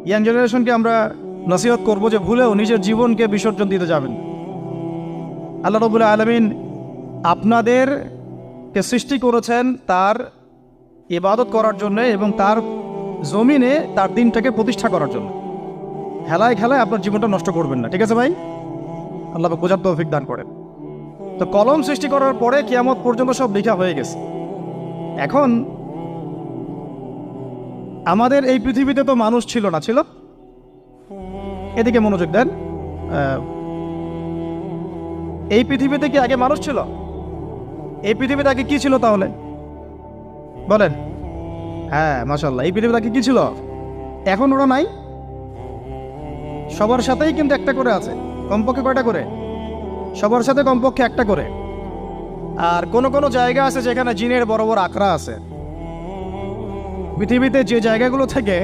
Young জেনারেশনকে আমরা নসিহত করব যে ভুলেও নিজের জীবনকে বিসর্জন দিতে যাবেন। আল্লাহ রাব্বুল আলামিন আপনাদেরকে সৃষ্টি করেছেন তার ইবাদত করার জন্য এবং তার জমিনে তার দিনটাকে প্রতিষ্ঠা করার জন্য। খেলায় খেলায় আপনার জীবনটা নষ্ট করবেন না, ঠিক আছে ভাই? আল্লাহ পাক বোঝার তৌফিক দান করেন। তো কলম সৃষ্টি করার পরে কিয়ামত পর্যন্ত সব লেখা হয়ে গেছে। এখন আমাদের এই পৃথিবীতে তো মানুষ ছিল না, ছিল? এদিকে মনোযোগ দেন। এই পৃথিবীতে কি আগে মানুষ ছিল? এই পৃথিবীতে আগে কি ছিল তাহলে বলেন? হ্যাঁ, মাশাআল্লাহ। এই পৃথিবীতে আগে কি ছিল? এখন ওরা নাই? সবার সাথেই কিন্তু একটা করে আছে। কমপক্ষে কয়টা করে? সবার সাথে কমপক্ষে একটা করে। আর কোন কোন জায়গা আছে যেখানে জিনের বড় বড় আখড়া আছে। পৃথিবীতে যে জায়গাগুলো থেকে